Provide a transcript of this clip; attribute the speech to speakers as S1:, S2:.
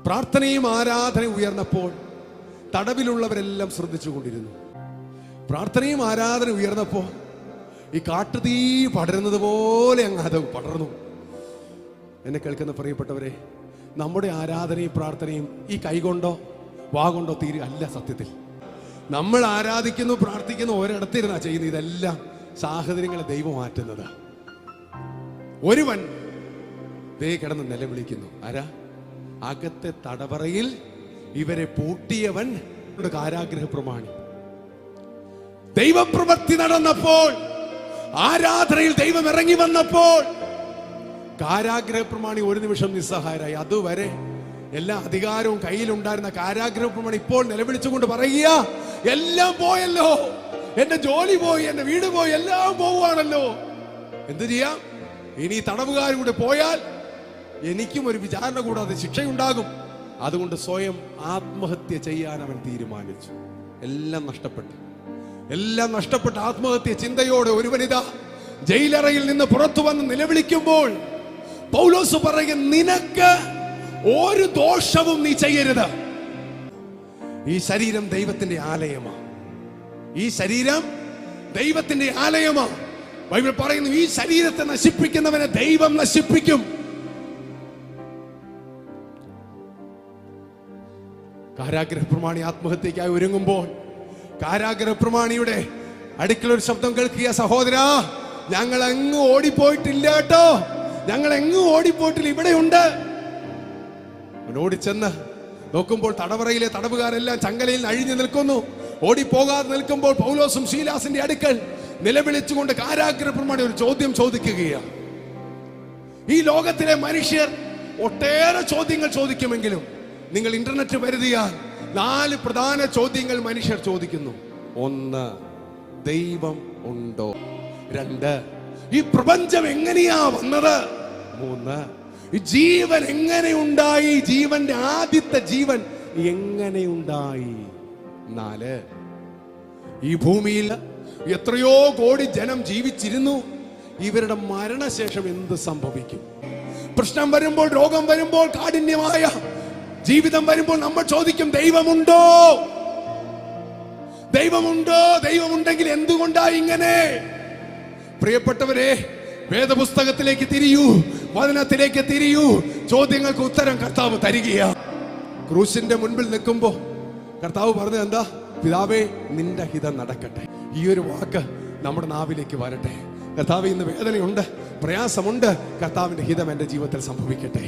S1: പ്രാർത്ഥനയും ആരാധനയും ഉയർന്നപ്പോൾ തടവിലുള്ളവരെല്ലാം ശ്രദ്ധിച്ചുകൊണ്ടിരുന്നു. പ്രാർത്ഥനയും ആരാധന ഉയർന്നപ്പോൾ ഈ കാട്ടുതീ പടരുന്നത് പോലെ അങ്ങ് അത് പടർന്നു. എന്നെ കേൾക്കുന്ന പ്രിയപ്പെട്ടവരെ, നമ്മുടെ ആരാധനയും പ്രാർത്ഥനയും ഈ കൈകൊണ്ടോ വാഗൊണ്ടോ അല്ല. സത്യത്തിൽ നമ്മൾ ആരാധിക്കുന്നു പ്രാർത്ഥിക്കുന്നു ഒരിടത്തിരുന്നാ ചെയ്യുന്നത്. ഇതെല്ലാം സാഹചര്യങ്ങളെ ദൈവം മാറ്റുന്നത്. ഒരുവൻ ദേ കിടന്ന് നിലവിളിക്കുന്നു. ആരാ? അകത്തെ തടവറയിൽ ഇവരെ പൂട്ടിയവൻ, കാരാഗ്രഹ പ്രമാണി. ദൈവപ്രവൃത്തി നടന്നപ്പോൾ, ആരാധനയിൽ ദൈവം ഇറങ്ങി വന്നപ്പോൾ കാരാഗ്രഹ പ്രമാണി ഒരു നിമിഷം നിസ്സഹായരായി. അതുവരെ എല്ലാ അധികാരവും കയ്യിലുണ്ടായിരുന്ന കാരാഗ്രഹ പ്രമാണി ഇപ്പോൾ നിലവിളിച്ചുകൊണ്ട് പറയുക, എല്ലാം പോയല്ലോ, എന്റെ ജോലി പോയി, എന്റെ വീട് പോയി, എല്ലാം പോവുകയാണല്ലോ, എന്ത് ചെയ്യാം? ഇനി തടവുകാരൂടെ പോയാൽ എനിക്കും ഒരു വിചാരണ കൂടാതെ ശിക്ഷയുണ്ടാകും. അതുകൊണ്ട് സ്വയം ആത്മഹത്യ ചെയ്യാൻ അവൻ തീരുമാനിച്ചു. എല്ലാം നഷ്ടപ്പെട്ട് ആത്മഹത്യ ചിന്തയോടെ ഒരു വനിത ജയിലറയിൽ നിന്ന് പുറത്തു വന്ന് നിലവിളിക്കുമ്പോൾ പൗലോസ് പറയുക, നിനക്ക് ഒരു ദോഷവും നീ ചെയ്യരുത്. ഈ ശരീരം ദൈവത്തിന്റെ ആലയമാണ്. ഈ ശരീരം ദൈവത്തിന്റെ ആലയമാണ്. ബൈബിൾ പറയുന്നു, ഈ ശരീരത്തെ നശിപ്പിക്കുന്നവനെ ദൈവം നശിപ്പിക്കും. കാരാഗ്രഹ പ്രമാണി ആത്മഹത്യക്കായി ഒരുങ്ങുമ്പോൾ കാരാഗ്രഹ പ്രമാണിയുടെ അടുക്കൽ ഒരു ശബ്ദം കേൾക്കുക, സഹോദരാ, ഞങ്ങൾ എങ്ങും ഓടിപ്പോയിട്ടില്ല കേട്ടോ, ഞങ്ങൾ എങ്ങും ഓടിപ്പോയിട്ടില്ല, ഇവിടെയുണ്ട്. ഓടിച്ചെന്ന് നോക്കുമ്പോൾ തടവറയിലെ തടവുകാരെല്ലാം ചങ്ങലയിൽ അഴിഞ്ഞു നിൽക്കുന്നു. ഓടിപ്പോകാതെ നിൽക്കുമ്പോൾ പൗലോസും ശീലാസിന്റെ അടുക്കൽ നിലവിളിച്ചുകൊണ്ട് കാരാഗ്രഹ പ്രമാണി ഒരു ചോദ്യം ചോദിക്കുകയാണ്. ഈ ലോകത്തിലെ മനുഷ്യർ ഒട്ടേറെ ചോദ്യങ്ങൾ ചോദിക്കുമെങ്കിലും നിങ്ങൾ ഇന്റർനെറ്റ് വരുതിയാൽ 4 പ്രധാന ചോദ്യങ്ങൾ മനുഷ്യർ ചോദിക്കുന്നു. 1, ദൈവം ഉണ്ടോ? 2, ഈ പ്രപഞ്ചം എങ്ങനെയാ വന്നത്? 3, ഈ ജീവൻ എങ്ങനെയുണ്ടായി? ജീവന്റെ ആദ്യത്തെ ജീവൻ എങ്ങനെയുണ്ടായി? 4, ഈ ഭൂമിയിൽ എത്രയോ കോടി ജനം ജീവിച്ചിരുന്നു, ഇവരുടെ മരണശേഷം എന്ത് സംഭവിക്കും? പ്രശ്നം വരുമ്പോൾ, രോഗം വരുമ്പോൾ, കാഠിന്യമായ ജീവിതം വരുമ്പോൾ നമ്മൾ ചോദിക്കും, ദൈവമുണ്ടോ? ദൈവമുണ്ടെങ്കിൽ എന്തുകൊണ്ടായി ഇങ്ങനെ? പ്രിയപ്പെട്ടവരെ, വേദപുസ്തകത്തിലേക്ക് തിരിയൂ, വചനത്തിലേക്ക് തിരിയൂ. ചോദ്യങ്ങൾക്ക് ഉത്തരം കർത്താവ് തരികയാ. ക്രൂശിന്റെ മുൻപിൽ നിൽക്കുമ്പോ കർത്താവ് പറഞ്ഞത് എന്താ? പിതാവേ, നിന്റെ ഹിതം നടക്കട്ടെ. ഈ ഒരു വാക്ക് നമ്മുടെ നാവിലേക്ക് വരട്ടെ. കർത്താവ്, ഇന്ന് വേദനയുണ്ട്, പ്രയാസമുണ്ട്, കർത്താവിന്റെ ഹിതം എന്റെ ജീവിതത്തിൽ സംഭവിക്കട്ടെ.